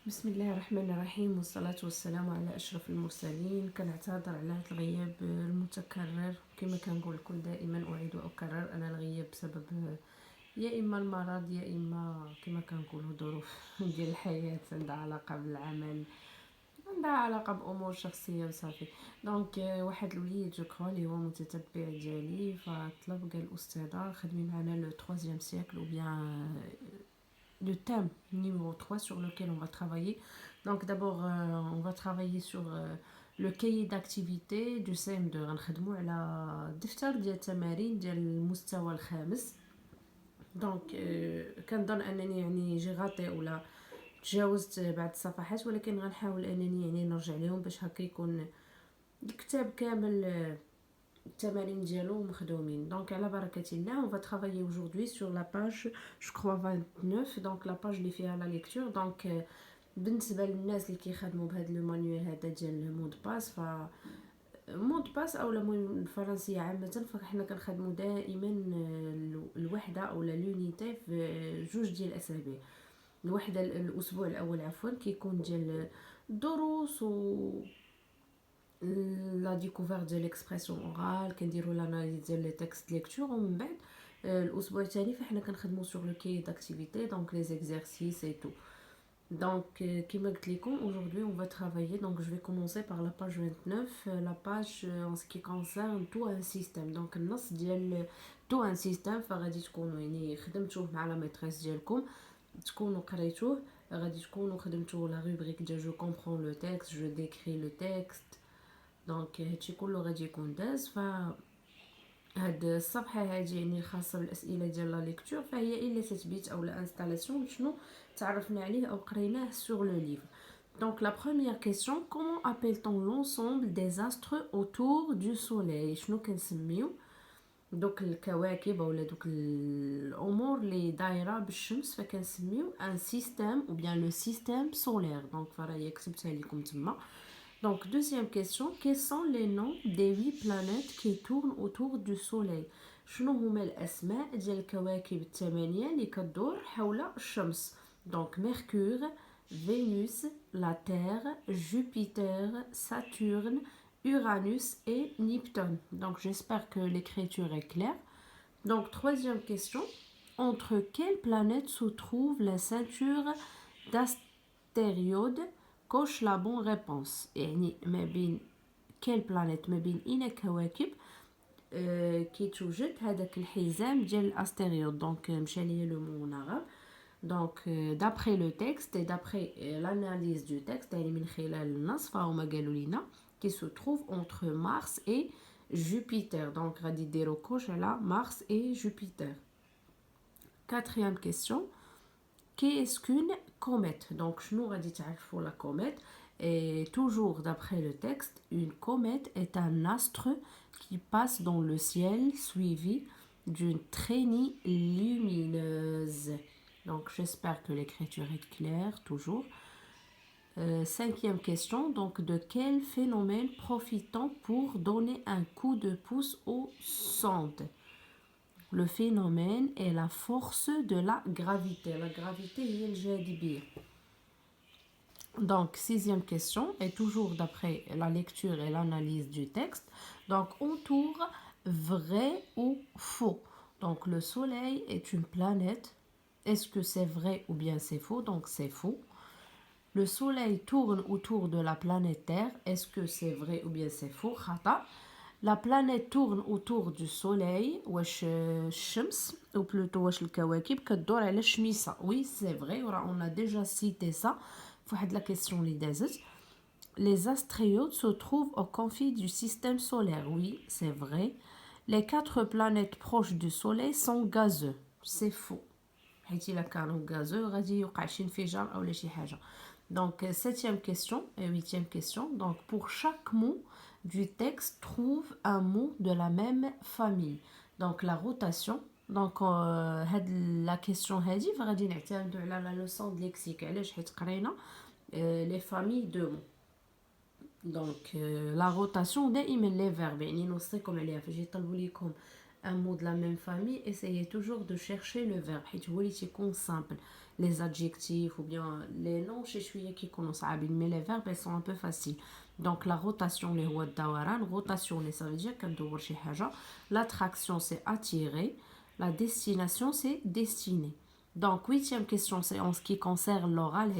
بسم الله الرحمن الرحيم والصلاة والسلام على أشرف المرسلين. كنعتذر على هذا الغياب المتكرر، كما كنقول لكم دائما أعيد وأكرر أنا الغياب بسبب يا إما المرض يا إما كما كنقولوا ظروف ديال الحياة عندها علاقة بالعمل، عندها علاقة بأمور شخصية وصافي. دونك واحد الوليد جو كخوا اللي هو متتبع ديالي فطلب قال الأستاذة خدمي معنا لو 3e siècle ou bien le thème numéro 3 sur lequel on va travailler. Donc d'abord, on va travailler sur le cahier d'activité du CM2. غنخدمو على دفتر ديال التمارين ديال المستوى الخامس. دونك كنظن انني يعني جي غاطي ولا تجاوزت بعض الصفحات، ولكن غنحاول انني يعني نرجع لهم باش هكا يكون الكتاب كامل التمارين ديالو مخدومين. دونك على بركة الله on va travailler aujourd'hui sur la page je crois 29. دونك لا باج اللي فيها لا ليكتور. دونك بالنسبه للناس اللي كيخدموا بهذا لو مانيوال هذا ديال مود باس، ف مود باس او المهم الفرنسيه عامه، فاحنا كنخدموا دائما الوحده او لونيتي في جوج ديال الاسابيع. الوحده الاسبوع الاول عفوا كيكون ديال الدروس و لا ديكوفير ديال ليكسبرسيون اورال، كنديروا لاناليز ديال لي تيكست ليكتور، ومن بعد الاسبوع الثاني فاحنا كنخدموا سور لو كاي داكتيفيتي دونك لي زيكزارسيس اي تو. Donc, qui m'a dit aujourd'hui on va travailler. Donc, je vais commencer par la page 29, la page en ce qui concerne tout un système. Donc, النص ديال tout un système فغادي تكونوا يعني خدمتوه مع لا ميتريس ديالكم، تكونوا قريتوه، غادي تكونوا خدمتوا لا روبريك ديال جو كومبرون لو تيكست، جو ديكري لو تيكست. دونك هادشي كله غادي يكون داز. ف هاد الصفحه هادي يعني خاصه بالاسئله ديال لا ليكتور، فهي الا تثبيت او لا انستالاسيون شنو تعرفنا عليه او قريناه sur le livre. Donc la première question, comment appelle-t-on l'ensemble des astres autour du soleil؟ شنو كنسميو دوك الكواكب ولا دوك الامور اللي دايره بالشمس فكنسميو ان سيستيم ou bien le système solaire. donc فراهي كتبتها لكم تما. Donc, deuxième question, quels sont les noms des 8 planètes qui tournent autour du Soleil؟ شنو هما الأسماء ديال الكواكب الثمانية اللي كدور حول الشمس؟ Donc, Mercure, Vénus, la Terre, Jupiter, Saturne, Uranus et Neptune. Donc, j'espère que l'écriture est claire. Donc, troisième question, entre quelles planètes se trouve la ceinture d'astéroïdes؟ كوش لا بون ريبونس، يعني ما بين كل بلانيت، ما بين اين كواكب كي توجد هذاك الحزام ديال الاستيريود. دونك مشى ليا لو مون arabe. دونك دابري لو تيكست اي دابري لاناليز دو تيكست، يعني من خلال النص فهما قالوا لينا كي سو تروف اونتر مارس اي جوبيتر. دونك غادي ديرو كوش على مارس اي جوبيتر. Quatrième question, qu'est-ce qu'une comète؟ Donc, شنو غادي تعرفوا la comète؟ Et toujours d'après le texte, une comète est un astre qui passe dans le ciel suivi d'une traînée lumineuse. Donc, j'espère que l'écriture est claire, toujours. Cinquième question, donc de quel phénomène profitons pour donner un coup de pouce aux sondes؟ Le phénomène est la force de la gravité. La gravité هي الجاذبية. Donc, sixième question, et toujours d'après la lecture et l'analyse du texte. Donc, autour, vrai ou faux? Donc, le Soleil est une planète. Est-ce que c'est vrai ou bien c'est faux? Donc, c'est faux. Le Soleil tourne autour de la planète Terre. Est-ce que c'est vrai ou bien c'est faux? خطأ. La planète tourne autour du soleil. واش الشمس ou plutôt واش الكواكب كدور على الشميسة؟ Oui, c'est vrai. On a déjà cité ça. فواحد la question اللي دازت. Les astéroïdes se trouvent au confins du système solaire. Oui, c'est vrai. Les 4 planètes proches du soleil sont gazeux. C'est faux. حيت إلا كانوا gazeux غادي يوقع شي انفجار أو شي حاجة. Donc, septième question et huitième question. Donc, pour chaque mot du texte, trouve un mot de la même famille. Donc, la rotation. Donc, la question هذه فغادي نعتمدوا على la leçon de lexique. علاش؟ حيت قرينا les familles de mots. Donc, la rotation دائما les verbes يعني نوصيكم عليها فاش يطلبوا لكم un mot de la même famille, essayez toujours de chercher le verbe. حيت هو اللي تيكون simple. Les adjectifs ou bien les noms شي شويه كيكونوا صعابين, mais les verbes ils sont un peu faciles. Donc la rotation اللي هو الدوران, rotation ça veut dire كندور شي حاجه. L'attraction c'est attirer. La destination c'est destiner. Donc, huitième question, c'est en ce qui concerne l'oral.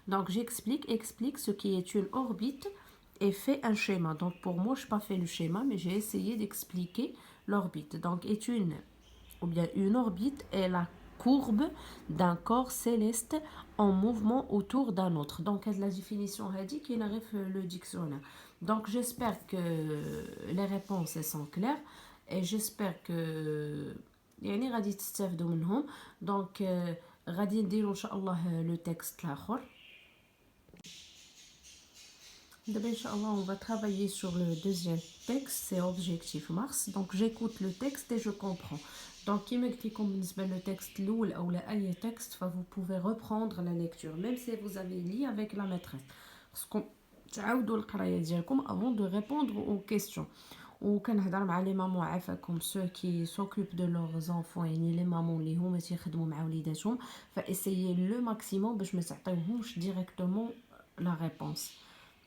Donc, explique ce qui est une orbite et fait un schéma. Donc, pour moi, je n'ai pas fait le schéma, mais j'ai essayé d'expliquer l'orbite. Donc, une orbite est la courbe d'un corps céleste en mouvement autour d'un autre. Donc, la définition a dit qu'il arrive le dictionnaire. Donc, j'espère que les réponses sont claires et j'espère que يعني غادي تستافدوا منهم. دونك غادي نديروا ان شاء الله لو تكست الاخر. دابا ان شاء الله on va travailler sur le deuxième texte, c'est objectif Mars. Donc j'écoute le texte et je comprends. Donc كيما قلت لكم بالنسبه لو تكست الاول او اي تكست, vous pouvez reprendre la lecture même si vous avez lu avec la maîtresse. خصكم تعاودوا القرايه ديالكم avant de répondre aux questions. وكنهضر مع لي مامون عافاكم ceux qui s'occupent de leurs enfants, يعني لي مامون اللي هما تيخدموا مع وليداتهم, فاسيي لو ماكسيموم باش ما تعطيوهمش ديريكتومون لا ريبونس.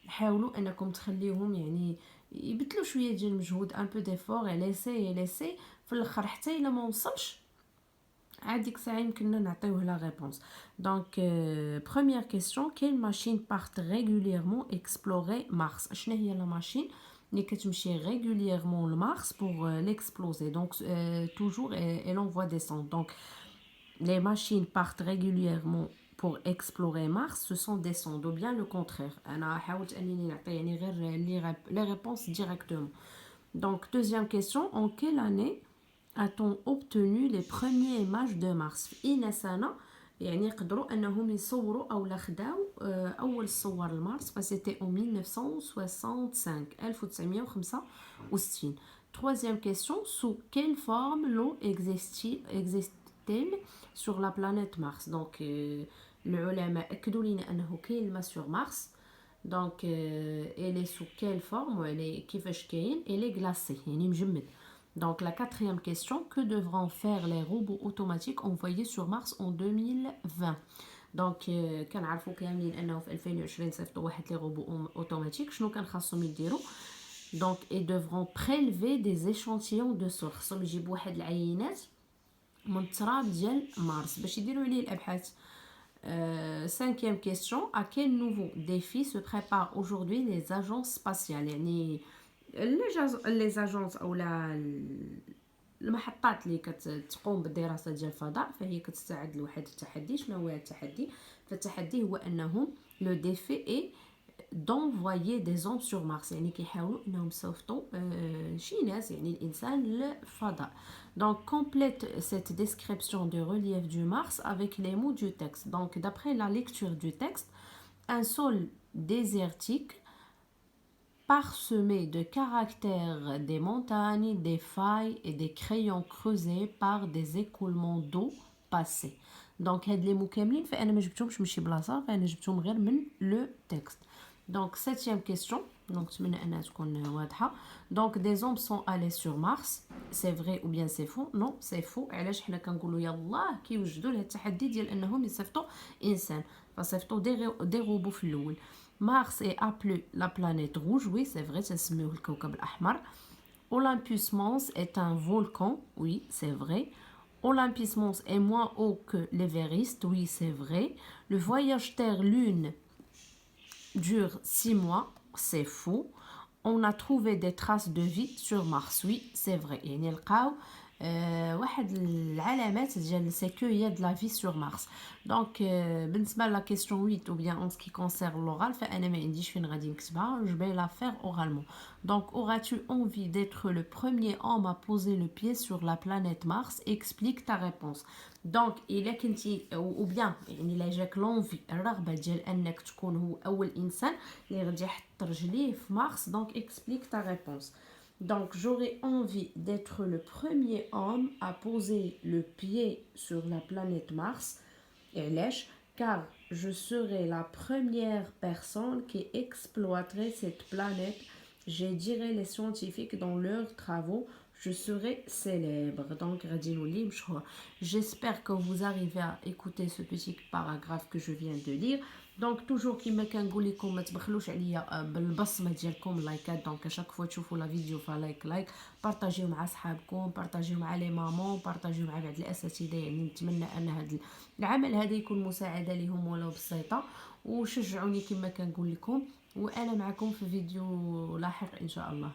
حاولوا انكم تخليوهم يعني يبذلوا شويه ديال المجهود, ان بو ديفور, ليسي في الاخر حتى الا ما وصلش عاد ديك الساعه يمكننا نعطيوه لا ريبونس. دونك بروميير كيسيون, quelle machine part régulièrement explorer Mars. شنو هي لا ماشين اللي كتمشي régulièrement le Mars pour l'exploser. Donc toujours elle envoie des sondes. Donc les machines partent régulièrement pour explorer Mars, ce sont des sondes ou bien le contraire. انا حاولت انني نعطي يعني غير les réponses directement. Donc deuxième question, en quelle année a-t-on obtenu les premières images de Mars. في اي سنه يعني يقدروا انهم يصوروا او خداو اول صور لمارس. فسيتي en 1965 1965. Troisième question, sous quelle forme l'eau existe-t-elle sur la planète Mars. Donc العلماء اكدوا لنا انه كاين الماء sur Mars. Donc elle est sous quelle forme, elle est كيفاش كاين, elle est glacée يعني مجمد. Donc la quatrième question, que devront faire les robots automatiques envoyés sur Mars en 2020. Donc كنعرفوا كاملين انه في 2020 صيفطوا واحد لي روبو اوتوماتيك. شنو كان خاصهم يديروا؟ Donc ils devront prélever des échantillons de sol. خاصهم يجيبوا واحد العينات من التراب ديال مارس باش يديروا عليه الابحاث. Cinquième question, à quel nouveau défi se préparent aujourd'hui les agences spatiales. يعني les agences او المحطات اللي كتقوم بالدراسه ديال الفضاء, فهي كتستعد لواحد التحدي. شنو هو التحدي؟ فالتحدي هو انهم لو ديفي اي d'envoyer des hommes sur Mars. يعني كيحاولوا انهم يصيفطوا شي ناس يعني الانسان للفضاء. Donc complète cette description du relief du Mars avec les mots du texte. Donc d'après la lecture du texte, un sol désertique parsemé de caractères des montagnes, des failles et des crayons creusés par des écoulements d'eau passés. Donc هاد لي مو كاملين فانا ما جبتهمش من شي بلاصه, فانا جبتهم غير من لو تكست. Donc septième question, donc نتمنى انها تكون واضحه. Donc des hommes sont allés sur Mars, c'est vrai ou bien c'est faux? Non, c'est faux. علاش حنا كنقولوا يلاه كيوجدوا لهاد التحدي ديال انهم يصيفطوا انسان, فصيفطوا دي روبو في الاول. Mars est appelé la planète rouge, oui c'est vrai, c'est سميوه الكوكب الأحمر. Olympus Mons est un volcan, oui c'est vrai. Olympus Mons est moins haut que l'Everest, oui c'est vrai. Le voyage Terre-Lune dure 6 mois, c'est faux. On a trouvé des traces de vie sur Mars, oui c'est vrai. يعني لقاو واحد العلامات ديال سي كو يا de la vie sur Mars. Donc بالنسبه لا كيسيون 8 ou bien en ce qui concerne l'oral, فانا ما عنديش فين غادي نكتبها, je vais la faire oralement. Donc auras-tu envie d'être le premier homme à poser le pied sur la planète Mars? Explique ta réponse. Donc الا كنتي ou bien يعني الا جاك لونفي الرغبه ديال انك تكون هو اول انسان اللي غادي يحط رجليه في مارس, donc explique ta réponse. Donc, j'aurais envie d'être le premier homme à poser le pied sur la planète Mars, car je serai la première personne qui exploiterait cette planète. J'aiderai les scientifiques dans leurs travaux. je serai célèbre. Donc غادي نولي مشهورة. J'espère que vous arrivez à écouter ce petit paragraphe que je viens de lire. دونك توجور كيما كنقول لكم ما تبخلوش عليا بالبصمه ديالكم لايكات. دونك شاك فوا تشوفوا لا فيديو لايك بارطاجيو مع صحابكم، بارطاجيو مع لي مامون، بارطاجيو مع بعض الاساتذه. يعني نتمنى ان هذا العمل هذا يكون مساعده لهم ولو بسيطه، وشجعوني كما كنقول لكم. وانا معكم في فيديو لاحق ان شاء الله.